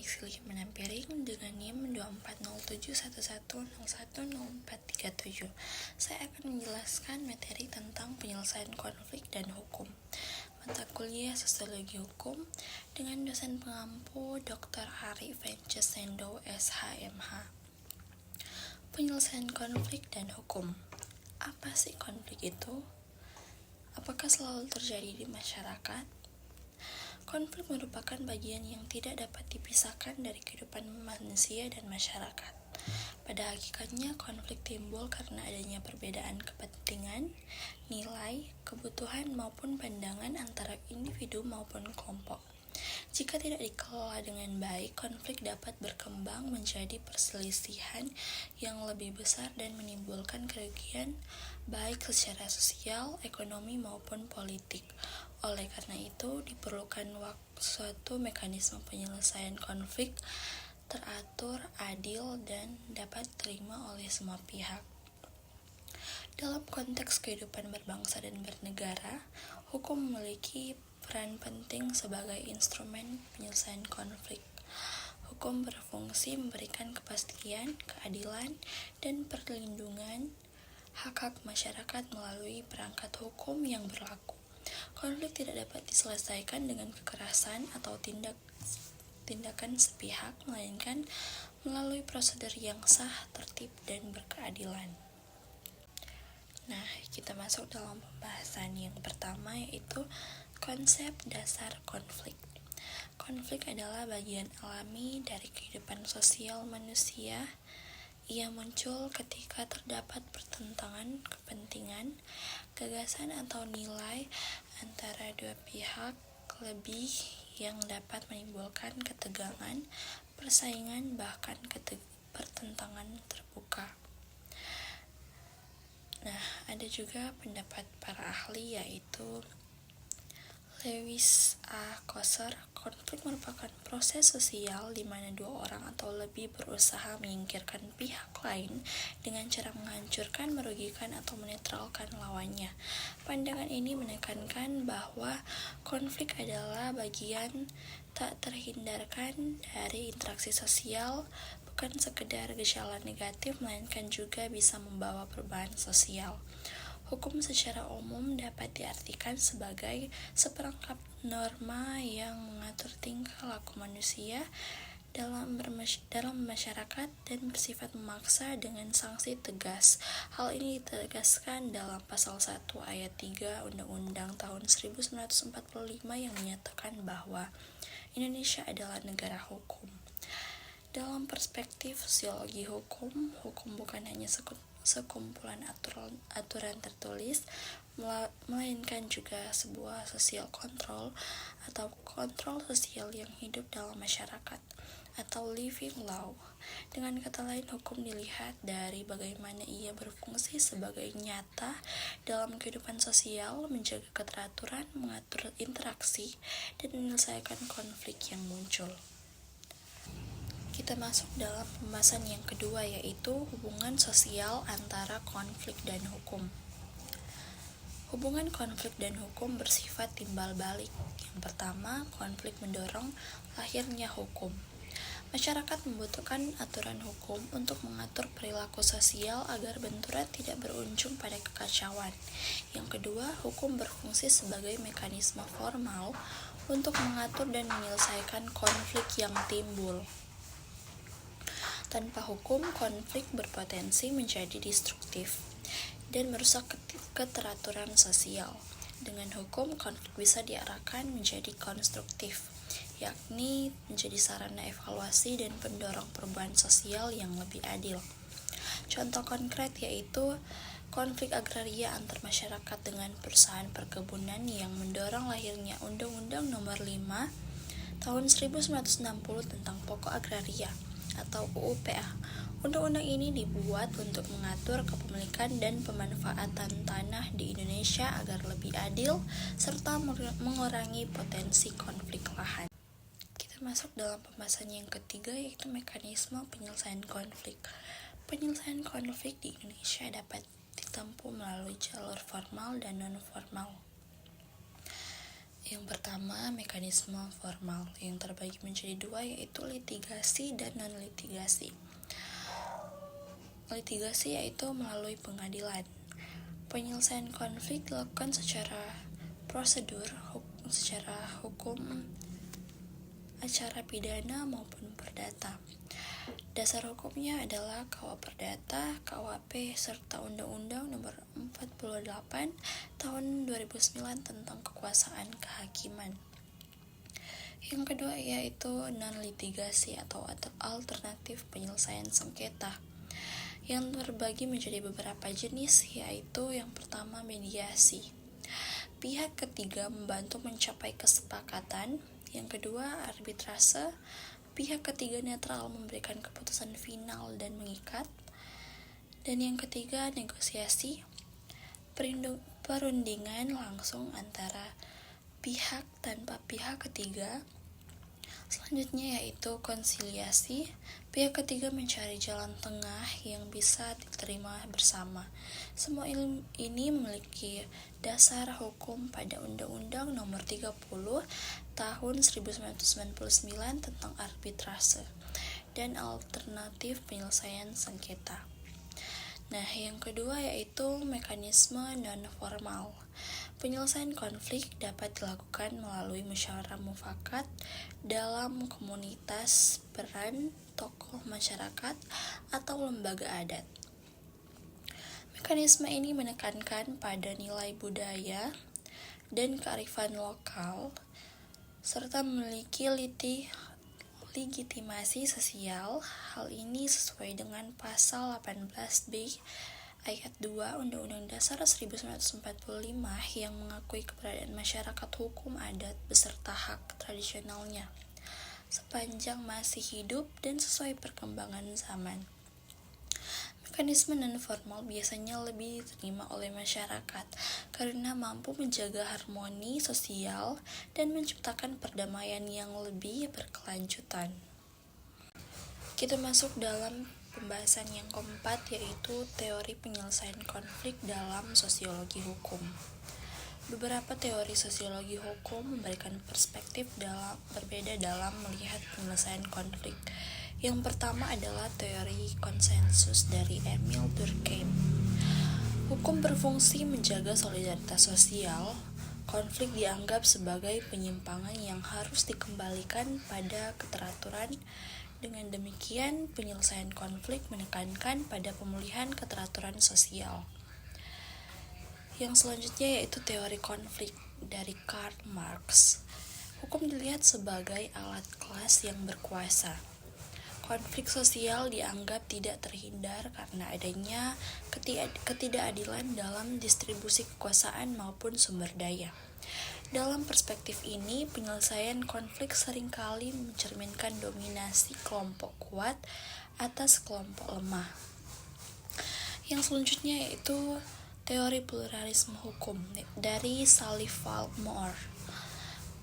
Nik Silih Menampiring dengan NIM 240711010437. Saya akan menjelaskan materi tentang penyelesaian konflik dan hukum. Mata kuliah Sosiologi Hukum dengan dosen pengampu Dr. Ari Vencesendo SHMH. Penyelesaian konflik dan hukum. Apa sih konflik itu? Apakah selalu terjadi di masyarakat? Konflik merupakan bagian yang tidak dapat dipisahkan dari kehidupan manusia dan masyarakat. Pada hakikatnya, konflik timbul karena adanya perbedaan kepentingan, nilai, kebutuhan maupun pandangan antara individu maupun kelompok. Jika tidak dikelola dengan baik, konflik dapat berkembang menjadi perselisihan yang lebih besar dan menimbulkan kerugian baik secara sosial, ekonomi maupun politik. Oleh karena itu, diperlukan suatu mekanisme penyelesaian konflik teratur, adil, dan dapat diterima oleh semua pihak. Dalam konteks kehidupan berbangsa dan bernegara, hukum memiliki peran penting sebagai instrumen penyelesaian konflik. Hukum berfungsi memberikan kepastian, keadilan, dan perlindungan hak-hak masyarakat melalui perangkat hukum yang berlaku. Konflik tidak dapat diselesaikan dengan kekerasan atau tindakan sepihak, melainkan melalui prosedur yang sah, tertib, dan berkeadilan. Nah, kita masuk dalam pembahasan yang pertama, yaitu konsep dasar konflik. Konflik adalah bagian alami dari kehidupan sosial manusia. Ia muncul ketika terdapat pertentangan kepentingan, gagasan atau nilai antara dua pihak lebih yang dapat menimbulkan ketegangan, persaingan, bahkan pertentangan terbuka. Nah, ada juga pendapat para ahli, yaitu Lewis A. Koser. Konflik merupakan proses sosial di mana dua orang atau lebih berusaha menyingkirkan pihak lain dengan cara menghancurkan, merugikan, atau menetralkan lawannya. Pandangan ini menekankan bahwa konflik adalah bagian tak terhindarkan dari interaksi sosial, bukan sekedar gejala negatif, melainkan juga bisa membawa perubahan sosial. Hukum secara umum dapat diartikan sebagai seperangkat norma yang mengatur tingkah laku manusia dalam masyarakat dan bersifat memaksa dengan sanksi tegas. Hal ini ditegaskan dalam pasal 1 ayat 3 Undang-Undang tahun 1945 yang menyatakan bahwa Indonesia adalah negara hukum. Dalam perspektif sosiologi hukum, hukum bukan hanya sekumpulan aturan tertulis, melainkan juga sebuah sosial kontrol atau kontrol sosial yang hidup dalam masyarakat, atau living law. Dengan kata lain, hukum dilihat dari bagaimana ia berfungsi sebagai nyata dalam kehidupan sosial, menjaga keteraturan, mengatur interaksi, dan menyelesaikan konflik yang muncul. Kita masuk dalam pembahasan yang kedua, yaitu hubungan sosial antara konflik dan hukum. Hubungan konflik dan hukum bersifat timbal balik. Yang pertama, konflik mendorong lahirnya hukum. Masyarakat membutuhkan aturan hukum untuk mengatur perilaku sosial agar benturan tidak berujung pada kekacauan. Yang kedua, hukum berfungsi sebagai mekanisme formal untuk mengatur dan menyelesaikan konflik yang timbul. Tanpa hukum, konflik berpotensi menjadi destruktif dan merusak keteraturan sosial. Dengan hukum, konflik bisa diarahkan menjadi konstruktif, yakni menjadi sarana evaluasi dan pendorong perubahan sosial yang lebih adil. Contoh konkret yaitu konflik agraria antar masyarakat dengan perusahaan perkebunan yang mendorong lahirnya Undang-Undang Nomor 5 Tahun 1960 tentang Pokok Agraria atau UU-PA. Undang-undang ini dibuat untuk mengatur kepemilikan dan pemanfaatan tanah di Indonesia agar lebih adil serta mengurangi potensi konflik lahan. Kita masuk dalam pembahasan yang ketiga, yaitu mekanisme penyelesaian konflik. Penyelesaian konflik di Indonesia dapat ditempuh melalui jalur formal dan non-formal. Yang pertama, mekanisme formal yang terbagi menjadi dua, yaitu litigasi dan non-litigasi. Litigasi yaitu melalui pengadilan. Penyelesaian konflik dilakukan secara prosedur, secara hukum, acara pidana maupun perdata. Dasar hukumnya adalah KUA Perdata, KUHP, serta Undang-Undang Nomor 48 Tahun 2009 tentang Kekuasaan Kehakiman. Yang kedua yaitu non-litigasi atau alternatif penyelesaian sengketa, yang terbagi menjadi beberapa jenis, yaitu yang pertama mediasi. Pihak ketiga membantu mencapai kesepakatan. Yang kedua arbitrase. Pihak ketiga netral memberikan keputusan final dan mengikat. Dan yang ketiga negosiasi, perundingan langsung antara pihak tanpa pihak ketiga. Selanjutnya yaitu konsiliasi. Pihak ketiga mencari jalan tengah yang bisa diterima bersama. Semua ini memiliki dasar hukum pada Undang-Undang Nomor 30 Tahun 1999 tentang arbitrase dan alternatif penyelesaian sengketa. Nah, yang kedua yaitu mekanisme non-formal. Penyelesaian konflik dapat dilakukan melalui musyawarah mufakat dalam komunitas, peran tokoh masyarakat, atau lembaga adat. Mekanisme ini menekankan pada nilai budaya dan kearifan lokal, serta memiliki legitimasi sosial. Hal ini sesuai dengan pasal 18B Ayat 2 Undang-Undang Dasar 1945 yang mengakui keberadaan masyarakat hukum adat beserta hak tradisionalnya sepanjang masih hidup dan sesuai perkembangan zaman. Mekanisme non-formal biasanya lebih diterima oleh masyarakat karena mampu menjaga harmoni sosial dan menciptakan perdamaian yang lebih berkelanjutan. Kita masuk dalam pembahasan yang keempat, yaitu teori penyelesaian konflik dalam sosiologi hukum. Beberapa teori sosiologi hukum memberikan perspektif berbeda dalam melihat penyelesaian konflik. Yang pertama adalah teori konsensus dari Emil Durkheim. Hukum berfungsi menjaga solidaritas sosial. Konflik dianggap sebagai penyimpangan yang harus dikembalikan pada keteraturan. Dengan demikian, penyelesaian konflik menekankan pada pemulihan keteraturan sosial. Yang selanjutnya yaitu teori konflik dari Karl Marx. Hukum dilihat sebagai alat kelas yang berkuasa. Konflik sosial dianggap tidak terhindar karena adanya ketidakadilan dalam distribusi kekuasaan maupun sumber daya. Dalam perspektif ini, penyelesaian konflik seringkali mencerminkan dominasi kelompok kuat atas kelompok lemah. Yang selanjutnya yaitu teori pluralisme hukum dari Sally Falkmore.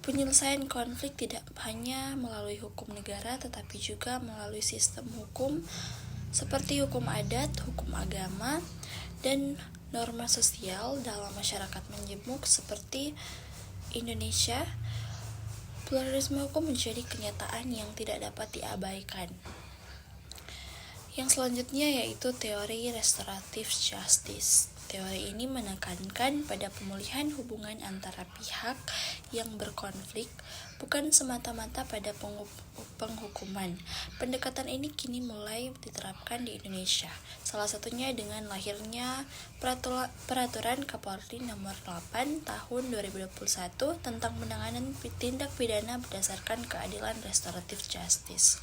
Penyelesaian konflik tidak hanya melalui hukum negara, tetapi juga melalui sistem hukum seperti hukum adat, hukum agama, dan norma sosial dalam masyarakat menjemuk seperti Indonesia. Pluralisme hukum menjadi kenyataan yang tidak dapat diabaikan. Yang selanjutnya yaitu teori restoratif justice. Teori ini menekankan pada pemulihan hubungan antara pihak yang berkonflik, bukan semata-mata pada penghukuman. Pendekatan ini kini mulai diterapkan di Indonesia, salah satunya dengan lahirnya Peraturan Kapolri Nomor 8 Tahun 2021 tentang penanganan tindak pidana berdasarkan keadilan restoratif justice.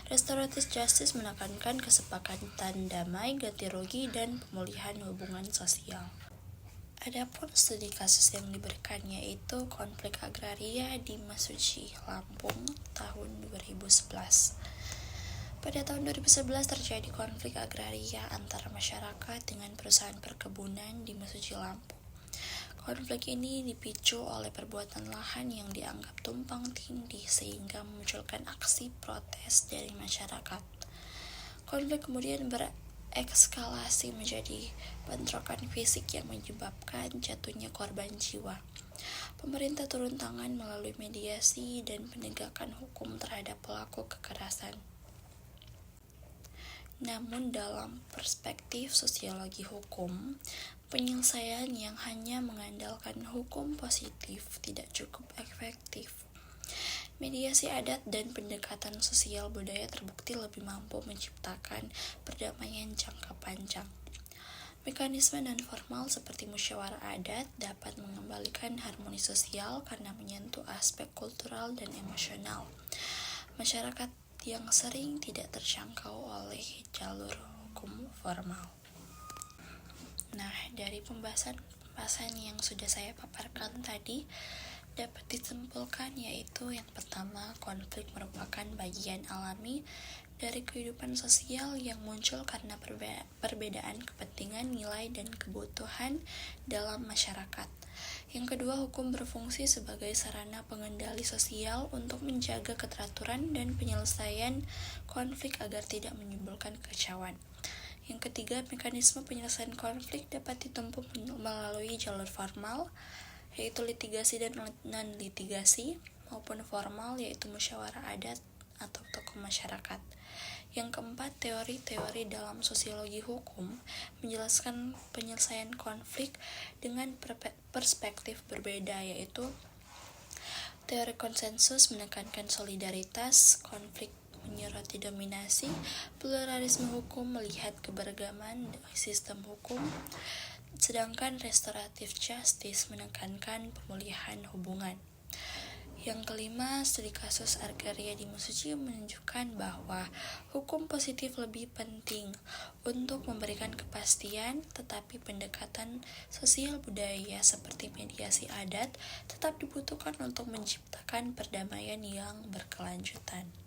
Restoratif justice menekankan kesepakatan damai, ganti rugi, dan pemulihan hubungan sosial. Adapun studi kasus yang diberikan yaitu konflik agraria di Mesuji, Lampung tahun 2011. Pada tahun 2011 terjadi konflik agraria antara masyarakat dengan perusahaan perkebunan di Mesuji, Lampung. Konflik ini dipicu oleh perbuatan lahan yang dianggap tumpang tindih sehingga memunculkan aksi protes dari masyarakat. Konflik kemudian eskalasi menjadi bentrokan fisik yang menyebabkan jatuhnya korban jiwa. Pemerintah turun tangan melalui mediasi dan penegakan hukum terhadap pelaku kekerasan. Namun dalam perspektif sosiologi hukum, penyelesaian yang hanya mengandalkan hukum positif tidak cukup efektif. Mediasi adat dan pendekatan sosial budaya terbukti lebih mampu menciptakan perdamaian jangka panjang. Mekanisme non-formal seperti musyawarah adat dapat mengembalikan harmoni sosial karena menyentuh aspek kultural dan emosional masyarakat yang sering tidak terjangkau oleh jalur hukum formal. Nah, dari pembahasan yang sudah saya paparkan tadi, dapat disimpulkan yaitu yang pertama, konflik merupakan bagian alami dari kehidupan sosial yang muncul karena perbedaan kepentingan, nilai, dan kebutuhan dalam masyarakat. Yang kedua, hukum berfungsi sebagai sarana pengendali sosial untuk menjaga keteraturan dan penyelesaian konflik agar tidak menimbulkan kekacauan. Yang ketiga, mekanisme penyelesaian konflik dapat ditempuh melalui jalur formal, yaitu litigasi dan non-litigasi, maupun formal, yaitu musyawarah adat atau tokoh masyarakat. Yang keempat, teori-teori dalam sosiologi hukum menjelaskan penyelesaian konflik dengan perspektif berbeda, yaitu teori konsensus menekankan solidaritas, konflik menyoroti dominasi, pluralisme hukum melihat keberagaman sistem hukum, sedangkan restoratif justice menekankan pemulihan hubungan. Yang kelima, studi kasus Argaria di Musuji menunjukkan bahwa hukum positif lebih penting untuk memberikan kepastian, tetapi pendekatan sosial budaya seperti mediasi adat tetap dibutuhkan untuk menciptakan perdamaian yang berkelanjutan.